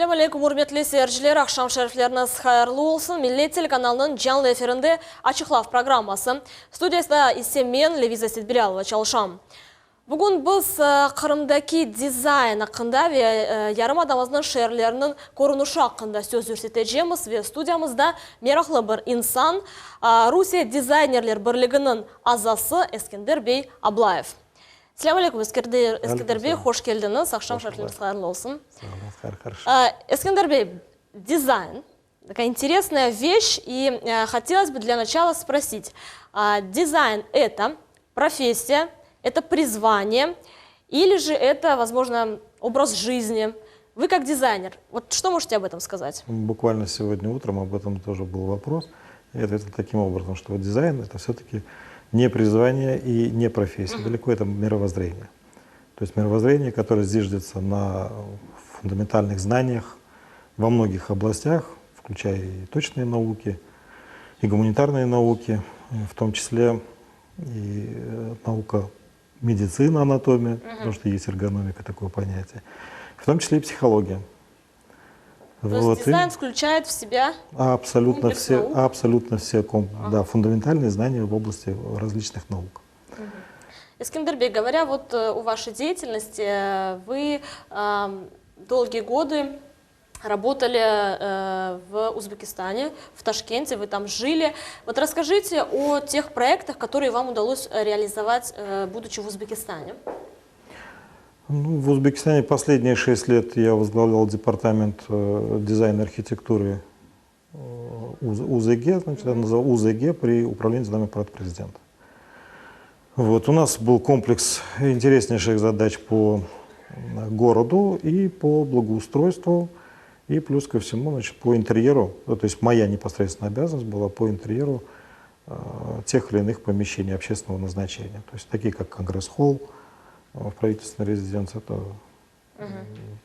Ассаляму алейкум, урметлі сәржілер, ақшам шәріфлеріңіз хайырлы олсын. Милли телеканалының жанлы эфирінде Ачықлав программасы. Студиясында ise мен, Левиза Сетбиралова, çalışам. Бүгін біз Қырымдаки дизайн ақында ве ярым адамыздың шәрлерінің көрінуші ақында сөз өрсетежеміз ве студиямызда мерақлы бір инсан, Русия дизайнерлер бірлігінің азасы Ескендер Бей Аблаев. Ассаляму алейкум, Ескендер Бей, хош келдіңіз, ақшам шәріфлеріңіз хайырлы олсын. Ескендер Бей, дизайн, такая интересная вещь, и хотелось бы для начала спросить, дизайн – это профессия, это призвание, или же это, возможно, образ жизни? Вы как дизайнер, вот что можете об этом сказать? Буквально сегодня утром об этом тоже был вопрос. Я ответил таким образом, что дизайн – это все-таки не призвание и не профессия, далеко это мировоззрение. То есть мировоззрение, которое зиждется на фундаментальных знаниях во многих областях, включая и точные науки, и гуманитарные науки, в том числе и наука медицина, анатомия, потому что есть эргономика, такое понятие, в том числе и психология. То есть дизайн включает в себя абсолютно все да, фундаментальные знания в области различных наук. Ескендер Бей, говоря вот о вашей деятельности, вы долгие годы работали в Узбекистане, в Ташкенте, вы там жили. Вот расскажите о тех проектах, которые вам удалось реализовать, будучи в Узбекистане. Ну, в Узбекистане последние 6 лет я возглавлял департамент дизайна и архитектуры УЗГ, значит, это называется УЗГ при управлении делами президента. Вот, у нас был комплекс интереснейших задач по городу и по благоустройству. И плюс ко всему, значит, по интерьеру, то есть моя непосредственная обязанность была по интерьеру тех или иных помещений общественного назначения. То есть такие как Конгресс-холл в правительственной резиденции. Это,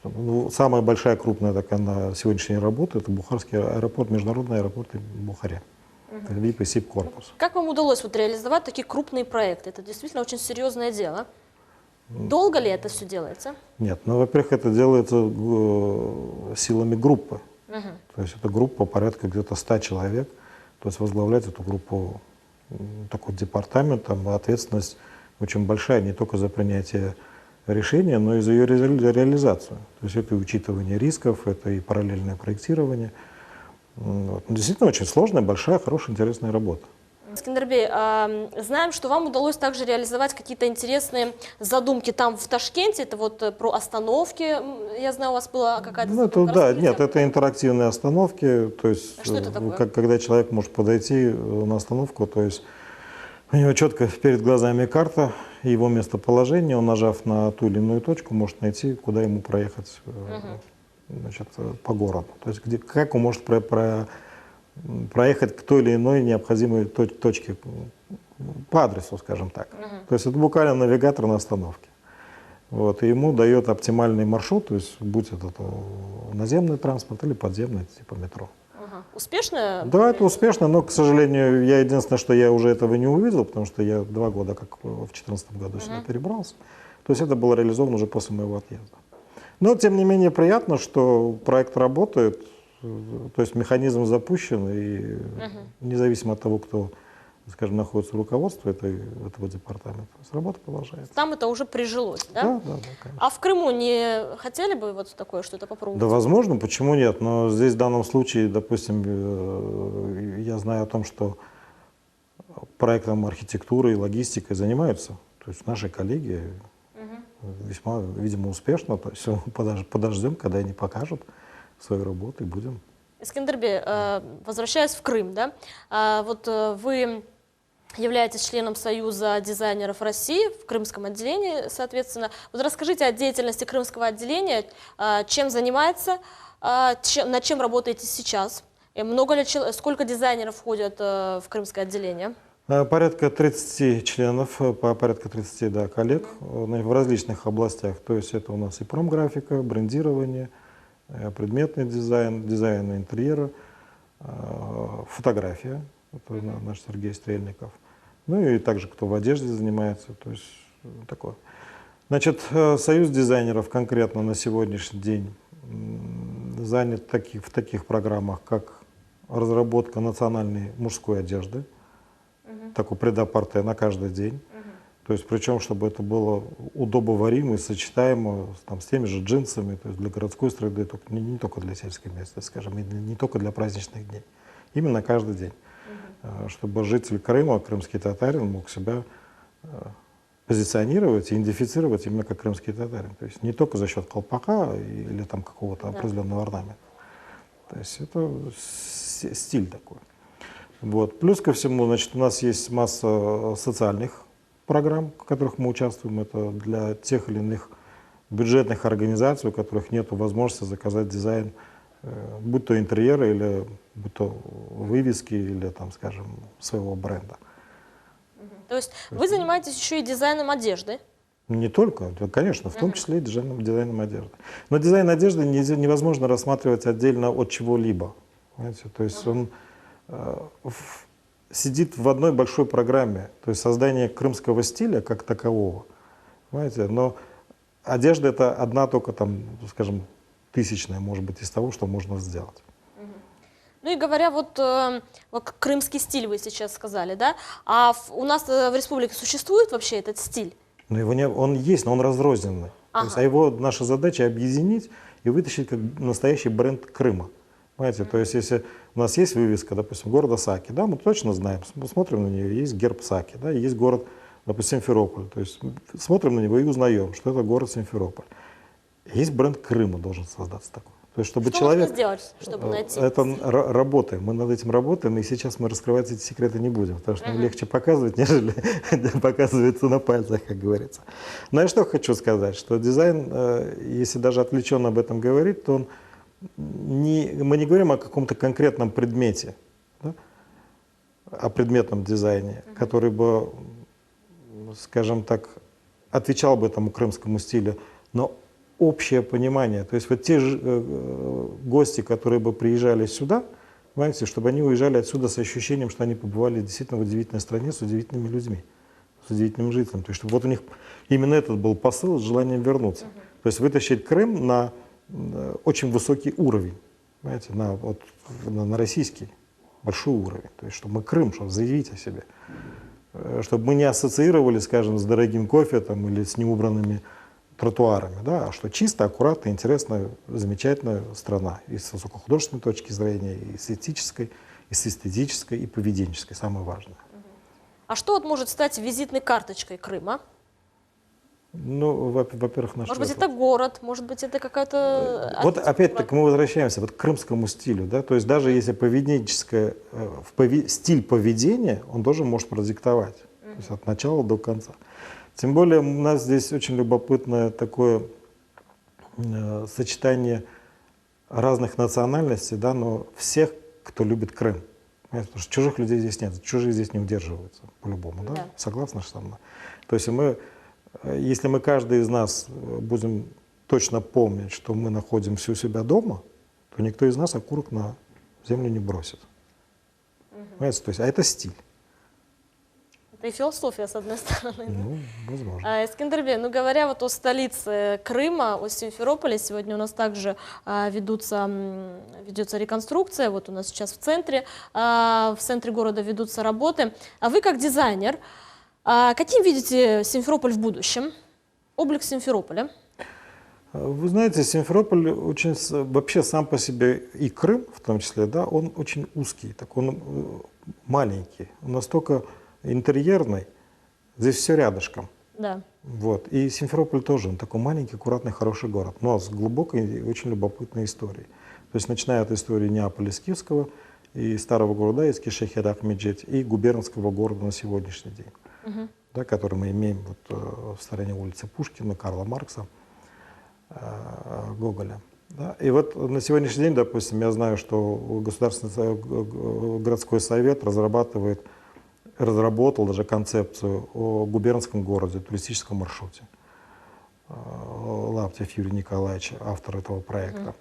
ну, самая большая крупная такая на сегодняшний день работа – это Бухарский аэропорт, международный аэропорт в Бухаре. Это ВИП и СИП корпус. Как вам удалось вот реализовать такие крупные проекты? Это действительно очень серьезное дело. Долго ли это все делается? Нет, ну, во-первых, это делается силами группы. То есть это группа порядка где-то 100 человек. То есть возглавлять эту группу, такой департамент, там ответственность очень большая не только за принятие решения, но и за ее реализацию. То есть это и учитывание рисков, это и параллельное проектирование. Вот. Действительно очень сложная, большая, хорошая, интересная работа. Ескендер Бей, знаем, что вам удалось также реализовать какие-то интересные задумки там в Ташкенте. Это вот про остановки, я знаю, у вас была какая-то задумка. Да, нет, это интерактивные остановки. То есть, что это такое? Когда человек может подойти на остановку, то есть у него четко перед глазами карта, его местоположение, он, нажав на ту или иную точку, может найти, куда ему проехать значит, по городу. То есть как он может проехать к той или иной необходимой точке по адресу, скажем так. То есть это буквально навигатор на остановке. Вот, и ему дает оптимальный маршрут, то есть будь это наземный транспорт или подземный, типа метро. Успешно? Да, это успешно, но, к сожалению, я единственное, что я уже этого не увидел, потому что я 2 года, как в 2014 году сюда перебрался. То есть это было реализовано уже после моего отъезда. Но, тем не менее, приятно, что проект работает. То есть механизм запущен, и независимо от того, кто, скажем, находится в руководстве этого департамента, работа продолжается. Там это уже прижилось, да? Да, конечно. А в Крыму не хотели бы вот такое что-то попробовать? Да, возможно, почему нет? Но здесь в данном случае, допустим, я знаю о том, что проектом архитектуры и логистикой занимаются. То есть наши коллеги весьма, видимо, успешно. То есть подождем, когда они покажут свою работу и будем. Ескендер Бей, возвращаясь в Крым, да, вот вы являетесь членом Союза дизайнеров России в крымском отделении, соответственно. Вот расскажите о деятельности крымского отделения, чем занимается, над чем работаете сейчас, сколько дизайнеров входят в крымское отделение? Порядка 30 членов, порядка 30 да, коллег в различных областях. То есть это у нас и промграфика, брендирование, предметный дизайн, дизайн интерьера, фотография, это наш Сергей Стрельников. Ну и также кто в одежде занимается, то есть такое. Значит, Союз дизайнеров конкретно на сегодняшний день занят в таких программах, как разработка национальной мужской одежды, такой пред-а-порте на каждый день. То есть, причем, чтобы это было удобоваримо и сочетаемо с теми же джинсами, то есть для городской среды, не только для сельской местности, скажем, и не только для праздничных дней. Именно каждый день. Чтобы житель Крыма, крымский татарин, мог себя позиционировать и идентифицировать именно как крымский татарин. То есть не только за счет колпака или там какого-то определенного орнамента. То есть это стиль такой. Вот. Плюс ко всему, значит, у нас есть масса социальных программ, в которых мы участвуем. Это для тех или иных бюджетных организаций, у которых нет возможности заказать дизайн, будь то интерьеры, или будь то вывески, или, там, скажем, своего бренда. То есть вы занимаетесь еще и дизайном одежды? Не только, конечно, в том числе и дизайном одежды. Но дизайн одежды невозможно рассматривать отдельно от чего-либо. То есть он сидит в одной большой программе, то есть создание крымского стиля как такового. Понимаете? Но одежда — это одна только, там, скажем, тысячная, может быть, из того, что можно сделать. Ну и говоря, вот крымский стиль вы сейчас сказали, да? А у нас в республике существует вообще этот стиль? Но он есть, но он разрозненный. То есть, наша задача — объединить и вытащить как настоящий бренд Крыма. Понимаете? То есть, если у нас есть вывеска, допустим, города Саки, да, мы точно знаем, смотрим на нее, есть герб Саки, да, есть город, допустим, Симферополь. То есть смотрим на него и узнаем, что это город Симферополь. Есть бренд Крыма, должен создаться такой. То есть, чтобы что человек... нужно сделать, чтобы найти? Это работаем, мы над этим работаем, и сейчас мы раскрывать эти секреты не будем, потому что нам легче показывать, нежели показывается на пальцах, как говорится. Но я что хочу сказать, что дизайн, если даже отвлеченно об этом говорить, то он мы не говорим о каком-то конкретном предмете, да? О предметном дизайне, который бы, скажем так, отвечал бы этому крымскому стилю, но общее понимание. То есть вот те же гости, которые бы приезжали сюда, понимаете, чтобы они уезжали отсюда с ощущением, что они побывали действительно в удивительной стране с удивительными людьми, с удивительным жителем. То есть чтобы вот у них именно этот был посыл с желанием вернуться. То есть вытащить Крым на очень высокий уровень, понимаете, на российский большой уровень. То есть чтобы мы Крым, чтобы заявить о себе. Чтобы мы не ассоциировали, скажем, с дорогим кофе там, или с неубранными тротуарами, да, а что чисто, аккуратно, интересная, замечательная страна и с высокохудожественной точки зрения, и с этической, и поведенческой, самое важное. А что вот может стать визитной карточкой Крыма? Ну, во-первых, наш... Может быть, это город, может быть, это какая-то... Вот опять-таки мы возвращаемся вот к крымскому стилю, да, то есть даже если стиль поведения, он тоже может продиктовать, то есть от начала до конца. Тем более у нас здесь очень любопытное такое сочетание разных национальностей, да, но всех, кто любит Крым. Понимаете? Потому что чужих людей здесь нет, чужие здесь не удерживаются по-любому. Да? Да. Согласны со мной? То есть если мы каждый из нас будем точно помнить, что мы находимся у себя дома, то никто из нас окурок на землю не бросит. Понимаете? То есть, а это стиль. Это и философия, с одной стороны. Ну, возможно. Эскендербей, ну говоря вот о столице Крыма, о Симферополе, сегодня у нас также ведется реконструкция, вот у нас сейчас в центре города ведутся работы. А вы как дизайнер, каким видите Симферополь в будущем? Облик Симферополя? Вы знаете, Симферополь очень, вообще сам по себе, и Крым в том числе, да, он очень узкий, так он маленький, он настолько интерьерный, здесь все рядышком. Да. Вот. И Симферополь тоже, он такой маленький, аккуратный, хороший город, но с глубокой и очень любопытной историей. То есть начиная от истории Неаполя Скифского и старого города из Кишехерак-Меджет и губернского города на сегодняшний день, да, который мы имеем вот, в стороне улицы Пушкина, Карла Маркса, Гоголя. Да. И вот на сегодняшний день, допустим, я знаю, что Государственный городской совет разработал даже концепцию о губернском городе, туристическом маршруте. Лаптев Юрий Николаевич, автор этого проекта.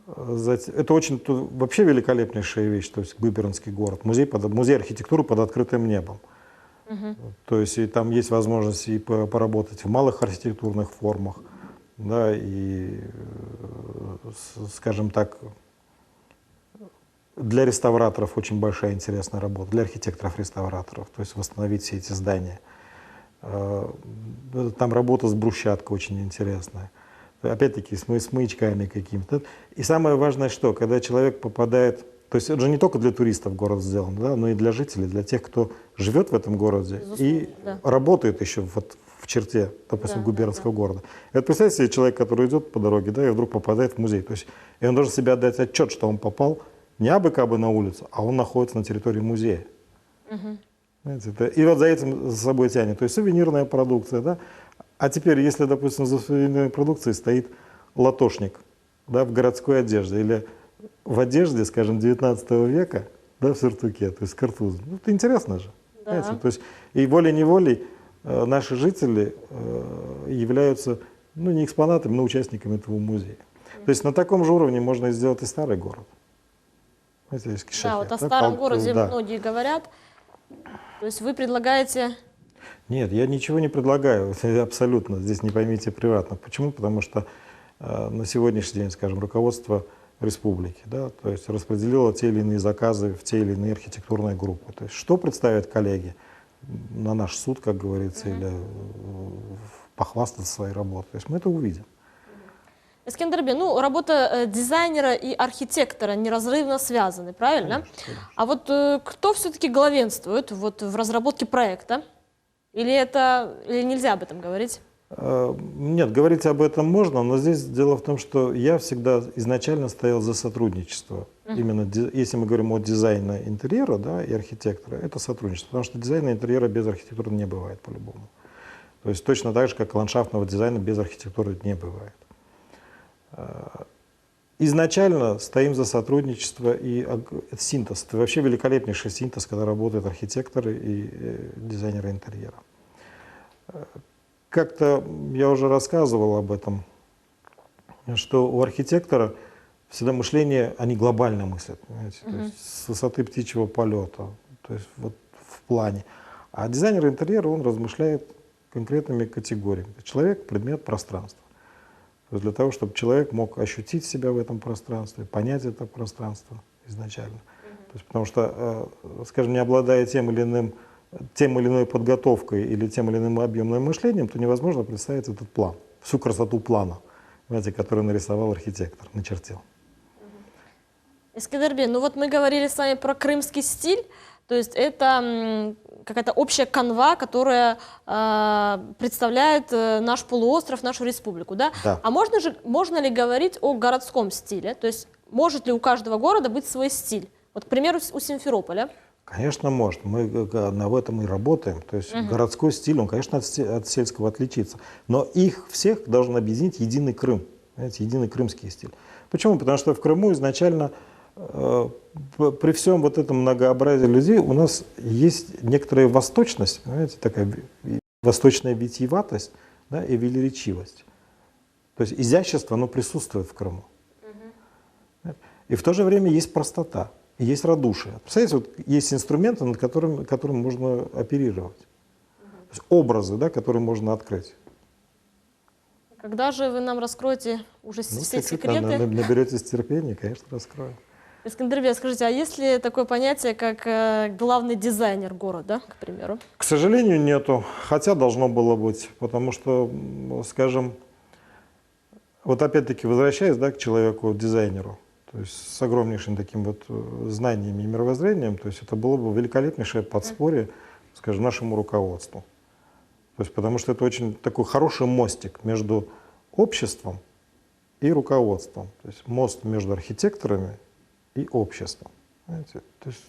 Это очень вообще великолепнейшая вещь, то есть губернский город, музей архитектуры под открытым небом. То есть и там есть возможность и поработать в малых архитектурных формах, да, и, скажем так, для реставраторов очень большая интересная работа, для архитекторов-реставраторов, то есть восстановить все эти здания. Там работа с брусчаткой очень интересная. Опять-таки с маячками какими-то. И самое важное, что когда человек попадает, то есть это же не только для туристов город сделан, да, но и для жителей, для тех, кто живет в этом городе и работает еще вот в черте, допустим, губернского города. И вот представьте себе человек, который идет по дороге, да, и вдруг попадает в музей. То есть, и он должен себе отдать отчет, что он попал не абы-кабы на улицу, а он находится на территории музея. Знаете, и вот за этим за собой тянет. То есть сувенирная продукция, да. А теперь, если, допустим, за сувенирной продукцией стоит латошник, да, в городской одежде или в одежде, скажем, 19 века, да, в сюртуке, то есть картуз, ну, это интересно же. Да. То есть и волей-неволей наши жители являются, ну, не экспонатами, но участниками этого музея. То есть на таком же уровне можно сделать и старый город. Знаете, есть Кишахет, да, вот о старом городе многие говорят. То есть вы предлагаете... Нет, я ничего не предлагаю, абсолютно, здесь не поймите превратно. Почему? Потому что на сегодняшний день, скажем, руководство республики, да, то есть распределило те или иные заказы в те или иные архитектурные группы. То есть что представят коллеги на наш суд, как говорится, или похвастаться своей работой. То есть мы это увидим. Эскендербей, ну, работа дизайнера и архитектора неразрывно связаны, правильно? Конечно, конечно. А вот кто все-таки главенствует вот в разработке проекта? Или нельзя об этом говорить? Нет, говорить об этом можно, но здесь дело в том, что я всегда изначально стоял за сотрудничество. Именно если мы говорим о дизайне интерьера, да, и архитектора, это сотрудничество. Потому что дизайна интерьера без архитектуры не бывает по-любому. То есть точно так же, как ландшафтного дизайна без архитектуры не бывает. Изначально стоим за сотрудничество и синтез. Это вообще великолепнейший синтез, когда работают архитекторы и дизайнеры интерьера. Как-то я уже рассказывал об этом, что у архитектора всегда мышление, они глобально мыслят, понимаете, то есть с высоты птичьего полета, то есть вот в плане. А дизайнер интерьера, он размышляет конкретными категориями. Человек, предмет, пространство. То есть для того, чтобы человек мог ощутить себя в этом пространстве, понять это пространство изначально. То есть, потому что, скажем, не обладая тем или иной подготовкой или тем или иным объемным мышлением, то невозможно представить этот план, всю красоту плана, понимаете, который нарисовал архитектор, начертил. Эскендербей, ну вот мы говорили с вами про крымский стиль, то есть это какая-то общая канва, которая представляет наш полуостров, нашу республику, да? Да. А можно ли говорить о городском стиле? То есть может ли у каждого города быть свой стиль? Вот, к примеру, у Симферополя. Конечно, может. Мы в этом и работаем. То есть городской стиль, он, конечно, от сельского отличится. Но их всех должен объединить единый Крым, знаете, единый крымский стиль. Почему? Потому что в Крыму изначально при всем вот этом многообразии людей у нас есть некоторая восточность, понимаете, такая восточная витиеватость, да, и велеречивость. То есть изящество, оно присутствует в Крыму. И в то же время есть простота, и есть радушие. Представляете, вот есть инструменты, над которыми можно оперировать. То есть образы, да, которые можно открыть. Когда же вы нам раскроете уже все секреты? Наберетесь терпения, конечно, раскрою. Эскендербей, скажите, а есть ли такое понятие, как главный дизайнер города, к примеру? К сожалению, нету, хотя должно было быть, потому что, скажем, вот опять-таки возвращаясь, да, к человеку, дизайнеру, то есть с огромнейшим таким вот знанием и мировоззрением, то есть это было бы великолепнейшее подспорье, скажем, нашему руководству. То есть потому что это очень такой хороший мостик между обществом и руководством, то есть мост между архитекторами и обществом. Знаете? То есть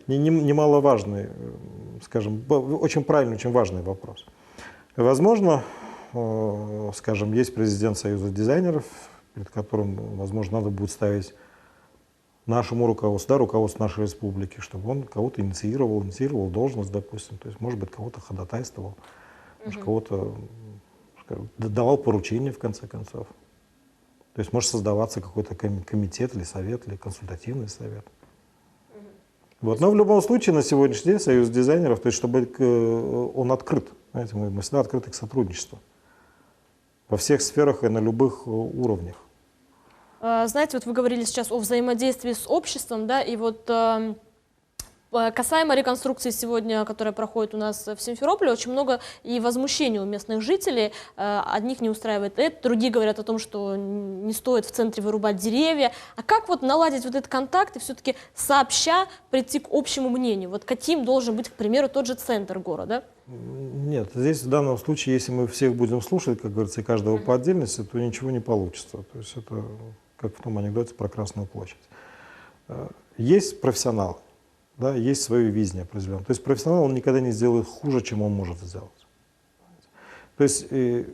немаловажный, скажем, очень правильный, очень важный вопрос. Возможно, скажем, есть президент Союза дизайнеров, перед которым, возможно, надо будет ставить нашему руководству, да, руководству нашей республики, чтобы он кого-то инициировал должность, допустим, то есть, может быть, кого-то ходатайствовал, может, кого-то, скажем, давал поручения, в конце концов. То есть может создаваться какой-то комитет или совет, или консультативный совет. Вот. Но в любом случае на сегодняшний день Союз дизайнеров, то есть чтобы он открыт, знаете, мы всегда открыты к сотрудничеству. во всех сферах и на любых уровнях. Знаете, вот вы говорили сейчас о взаимодействии с обществом, да, и вот касаемо реконструкции сегодня, которая проходит у нас в Симферополе, очень много и возмущений у местных жителей. Одних не устраивает это, другие говорят о том, что не стоит в центре вырубать деревья. А как вот наладить вот этот контакт и все-таки сообща прийти к общему мнению? Вот каким должен быть, к примеру, тот же центр города? Нет, здесь в данном случае, если мы всех будем слушать, как говорится, и каждого по отдельности, то ничего не получится. То есть это как в том анекдоте про Красную площадь. Есть профессионалы. Да, есть свое видение определенное. То есть профессионал он никогда не сделает хуже, чем он может сделать. То есть и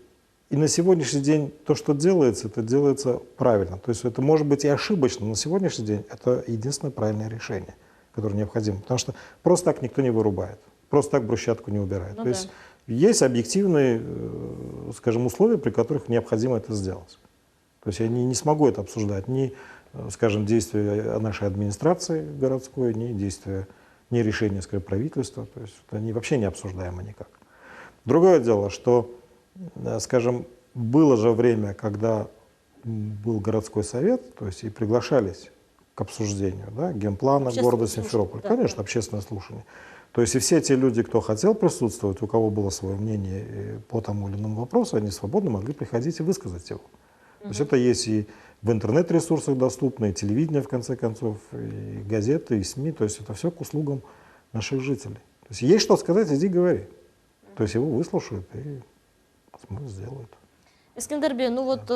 на сегодняшний день то, что делается, это делается правильно. То есть это может быть и ошибочно, но на сегодняшний день это единственное правильное решение, которое необходимо. Потому что просто так никто не вырубает, просто так брусчатку не убирает. Ну, то есть есть объективные, скажем, условия, при которых необходимо это сделать. То есть я не смогу это обсуждать, ни, скажем, действия нашей администрации городской, ни действия, ни решения, скажем, правительства. То есть они вообще не обсуждаемы никак. Другое дело, что, скажем, было же время, когда был городской совет, то есть и приглашались к обсуждению, да, генплана города Симферополя. Да, конечно, общественное слушание. То есть и все те люди, кто хотел присутствовать, у кого было свое мнение по тому или иному вопросу, они свободно могли приходить и высказать его. То есть это есть и в интернет-ресурсах доступно, и телевидение, в конце концов, и газеты, и СМИ. То есть это все к услугам наших жителей. То есть есть что сказать, иди говори. То есть его выслушают и сделают. Искандербей, ну вот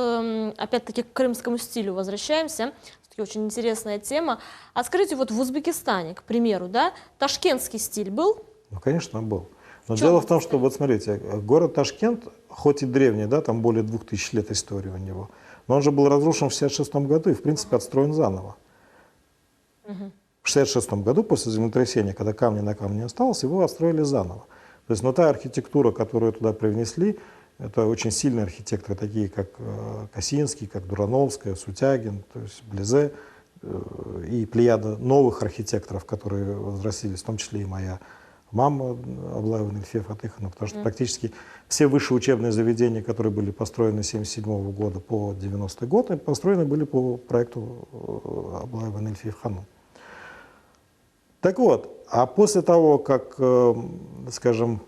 опять-таки к крымскому стилю возвращаемся. Все-таки очень интересная тема. А скажите, вот в Узбекистане, к примеру, да, ташкентский стиль был? Ну, конечно, был. Но дело в том, что, вот смотрите, город Ташкент, хоть и древний, да, там более 2000 лет истории у него, но он же был разрушен в 1966 году и, в принципе, отстроен заново. В 1966 году, после землетрясения, когда камня на камне не осталось, его отстроили заново. То есть, но та архитектура, которую туда привнесли, это очень сильные архитекторы, такие как Косинский, как Дурановская, Сутягин, то есть Близе, и плеяда новых архитекторов, которые возрастились, в том числе и моя мама Аблаева Нильфия Фатыховна, потому что практически все высшие учебные заведения, которые были построены с 1977 года по 90-й год, построены были по проекту Аблаева Нильфия Ханум. Так вот, а после того, как, скажем,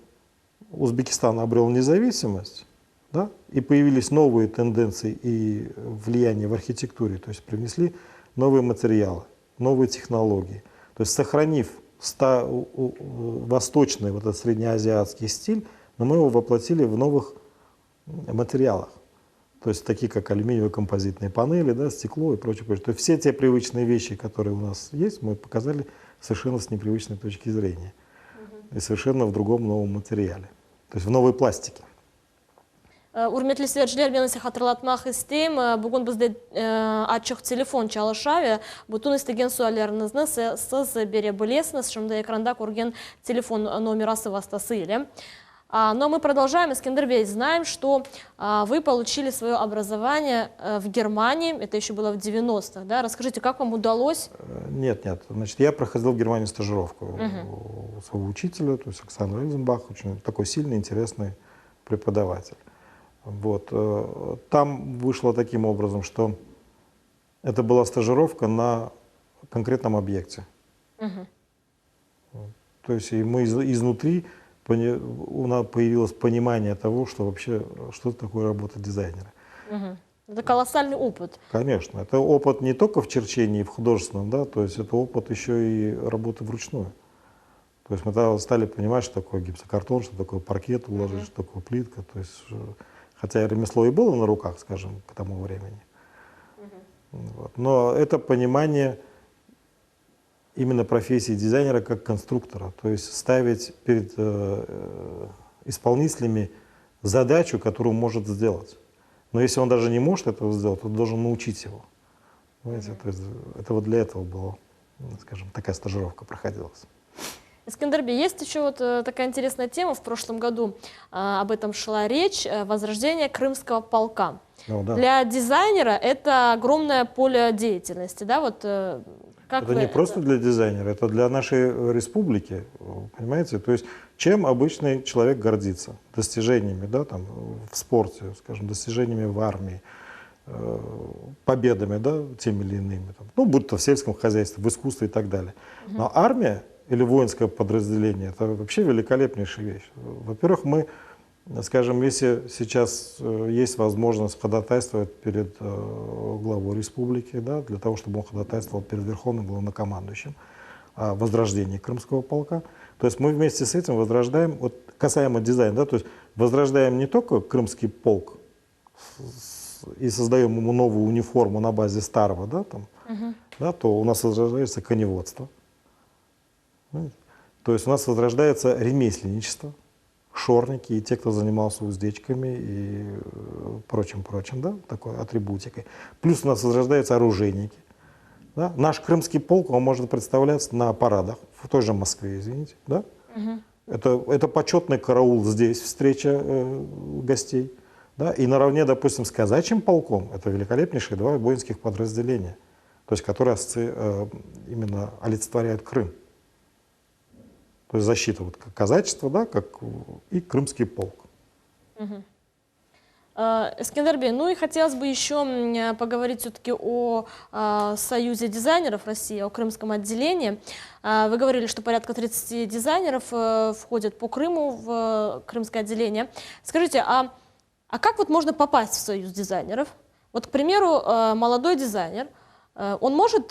Узбекистан обрел независимость, да, и появились новые тенденции и влияния в архитектуре, то есть привнесли новые материалы, новые технологии, то есть сохранив восточный, вот этот среднеазиатский стиль, но мы его воплотили в новых материалах. То есть такие, как алюминиевые композитные панели, да, стекло и прочее, прочее. То есть все те привычные вещи, которые у нас есть, мы показали совершенно с непривычной точки зрения. И совершенно в другом новом материале. То есть в новой пластике. Урметлі сверджілер, мен ise hatırlatmak isteyim. Bugün bizde açık telefon çalışıyor. Bütün istеген suallarınızı siz бере şimdi ekranda көрген телефон номерасы vasıtasıyla. Но мы продолжаем. Искандербей, знаем, что вы получили свое образование в Германии. Это еще было в 90-х. Да? Расскажите, как вам удалось? Нет. Значит, я проходил в Германии стажировку у своего учителя, то есть Оксана Рейзенбах, очень такой сильный, интересный преподаватель. Вот. Там вышло таким образом, что это была стажировка на конкретном объекте. То есть и мы изнутри, у нас появилось понимание того, что вообще, что такое работа дизайнера. Это колоссальный опыт. Конечно. Это опыт не только в черчении, в художественном, да, то есть это опыт еще и работы вручную. То есть мы тогда стали понимать, что такое гипсокартон, что такое паркет уложить, что такое плитка. То есть, хотя ремесло и было на руках, скажем, к тому времени. Вот. Но это понимание именно профессии дизайнера как конструктора. То есть ставить перед исполнителями задачу, которую может сделать. Но если он даже не может этого сделать, то должен научить его. Понимаете? То есть это вот для этого была, скажем, такая стажировка проходилась. Искандербей, есть еще вот такая интересная тема. В прошлом году об этом шла речь. Возрождение Крымского полка. Ну, да. Для дизайнера это огромное поле деятельности. Да? Вот, как это не просто для дизайнера, это для нашей республики. Понимаете? То есть чем обычный человек гордится? Достижениями, да, там, в спорте, скажем, достижениями в армии, победами, да, теми или иными, там, ну, будь то в сельском хозяйстве, в искусстве и так далее. Но армия или воинское подразделение – это вообще великолепнейшая вещь. Во-первых, мы, скажем, если сейчас есть возможность ходатайствовать перед главой республики, да, для того, чтобы он ходатайствовал перед верховным главнокомандующим о возрождении Крымского полка, то есть мы вместе с этим возрождаем, вот касаемо дизайна, да, то есть возрождаем не только Крымский полк и создаем ему новую униформу на базе старого, да, там, да, то у нас возрождается коневодство. То есть у нас возрождается ремесленничество, шорники и те, кто занимался уздечками и прочим, да, такой атрибутикой. Плюс у нас возрождаются оружейники. Да? Наш крымский полк, он может представляться на парадах, в той же Москве, извините. Да? Это почетный караул здесь, встреча гостей. Да? И наравне, допустим, с казачьим полком, это великолепнейшие два воинских подразделения, то есть которые именно олицетворяют Крым. То есть защита вот, как казачество, да, как и крымский полк. Эскендербей, ну и хотелось бы еще поговорить все-таки о Союзе дизайнеров России, о крымском отделении. Вы говорили, что порядка 30 дизайнеров входят по Крыму в крымское отделение. Скажите, а как вот можно попасть в Союз дизайнеров? Вот, к примеру, молодой дизайнер, он может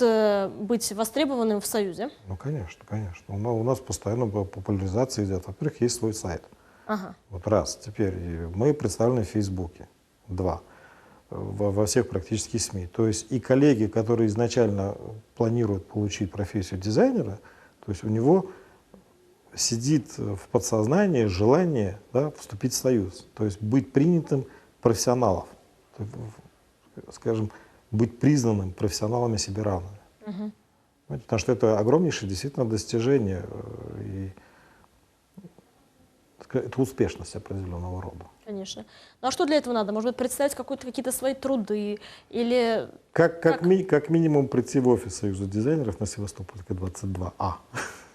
быть востребованным в Союзе? Ну, конечно, конечно. У нас постоянно популяризация идет. Во-первых, есть свой сайт. Вот раз. Теперь мы представлены в Фейсбуке. Два. Во всех практически СМИ. То есть и коллеги, которые изначально планируют получить профессию дизайнера, то есть у него сидит в подсознании желание, да, вступить в Союз. То есть быть принятым профессионалов. Скажем, быть признанным профессионалами себе равными. Потому что это огромнейшее действительно достижение. И это успешность определенного рода. Конечно. Ну а что для этого надо? Может быть, представить какие-то свои труды? Или... Как минимум прийти в офис Союза дизайнеров на Севастопольской 22А.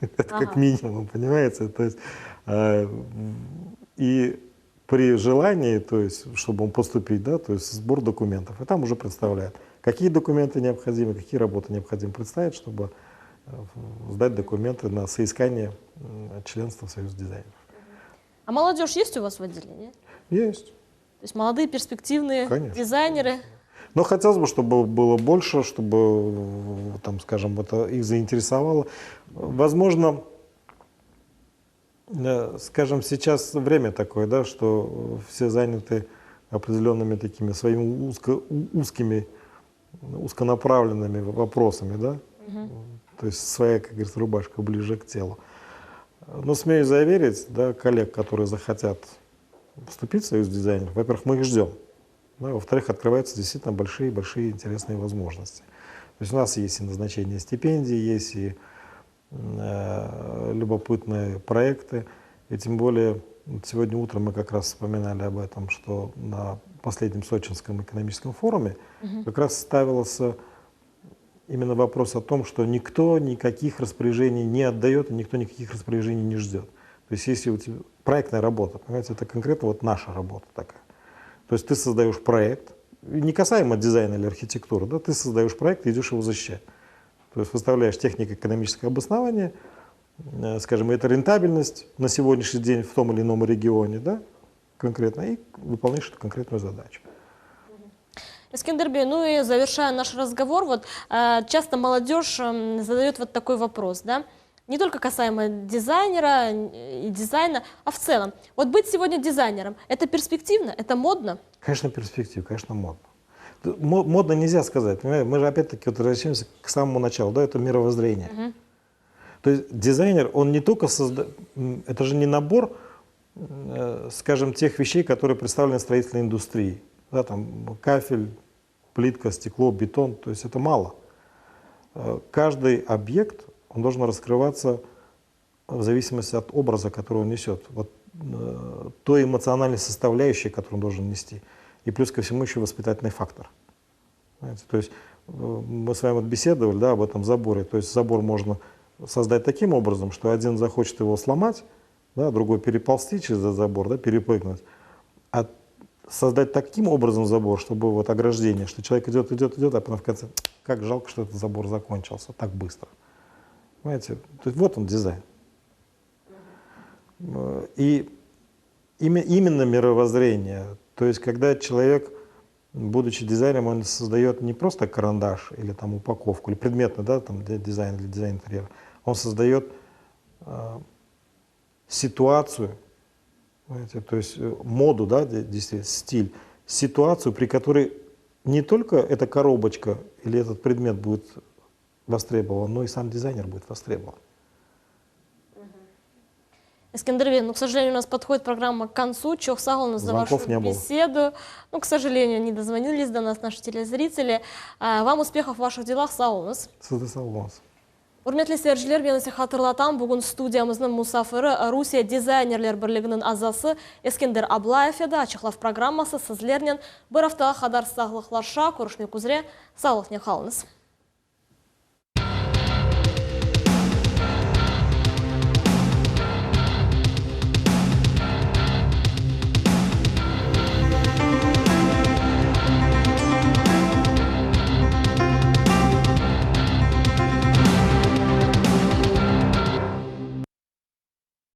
Это как минимум, понимаете? То есть, и при желании, то есть, чтобы он поступить, да, то есть сбор документов, и там уже представляют, какие документы необходимы, какие работы необходимо представить, чтобы сдать документы на соискание членства в Союзе дизайнеров. А молодежь есть у вас в отделении? Есть. То есть молодые перспективные дизайнеры? Но хотелось бы, чтобы было больше, чтобы, там, скажем, это их заинтересовало. Возможно, скажем, сейчас время такое, да, что все заняты определенными такими своими узкими, узконаправленными вопросами, да. То есть своя, как говорится, рубашка ближе к телу. Но смею заверить, да, коллег, которые захотят вступить в Союз дизайнеров, во-первых, мы их ждем. Да, во-вторых, открываются действительно большие интересные возможности. То есть у нас есть и назначение стипендий, есть и любопытные проекты. И тем более, вот сегодня утром мы как раз вспоминали об этом, что на последнем Сочинском экономическом форуме как раз ставился именно вопрос о том, что никто никаких распоряжений не отдает, и никто никаких распоряжений не ждет. То есть если у тебя проектная работа, понимаете, это конкретно вот наша работа такая. То есть ты создаешь проект, не касаемо дизайна или архитектуры, да, ты создаешь проект и идешь его защищать. То есть выставляешь технико-экономическое обоснование, скажем, это рентабельность на сегодняшний день в том или ином регионе, да, конкретно, и выполняешь эту конкретную задачу. Эскендербей, ну и завершая наш разговор, вот часто молодежь задает вот такой вопрос, да, не только касаемо дизайнера и дизайна, а в целом. Вот быть сегодня дизайнером, это перспективно, это модно? Конечно, перспективно, конечно, модно. Модно нельзя сказать, понимаете? Мы же опять-таки вот возвращаемся к самому началу, да, это мировоззрение. То есть дизайнер, он не только создает, это же не набор, скажем, тех вещей, которые представлены в строительной индустрии. Да, там кафель, плитка, стекло, бетон, то есть это мало. Каждый объект, он должен раскрываться в зависимости от образа, который он несет, вот, той эмоциональной составляющей, которую он должен нести. И плюс ко всему еще воспитательный фактор. Понимаете? То есть мы с вами вот беседовали, да, об этом заборе. То есть забор можно создать таким образом, что один захочет его сломать, да, другой переползти через этот забор, да, перепрыгнуть. А создать таким образом забор, чтобы вот ограждение, что человек идет, идет, идет, а потом в конце, как жалко, что этот забор закончился так быстро. Понимаете? То есть вот он дизайн. И именно мировоззрение, то есть когда человек, будучи дизайнером, он создает не просто карандаш или там упаковку, или предметно, да, там для дизайна интерьера, он создает ситуацию, понимаете, то есть моду, да, действительно, стиль, ситуацию, при которой не только эта коробочка или этот предмет будет востребован, но и сам дизайнер будет востребован. Эскендер, ну, к сожалению, у нас подходит программа к концу. Чохсагулнус за вашу беседу. Ну, к сожалению, не дозвонились до нас наши телезрители. Вам успехов в ваших делах, саулнус. Урметлі сержілер, мен хатырлатам, бүгін студиямыздың мұсафыры Русия дизайнерлер бірлігінің азасы Эскендер Аблаев еді. Ачықлав программасы сізлернен бір аптаға қадар сағылықларша көрішіне күзіре сағылық не қалыңыз.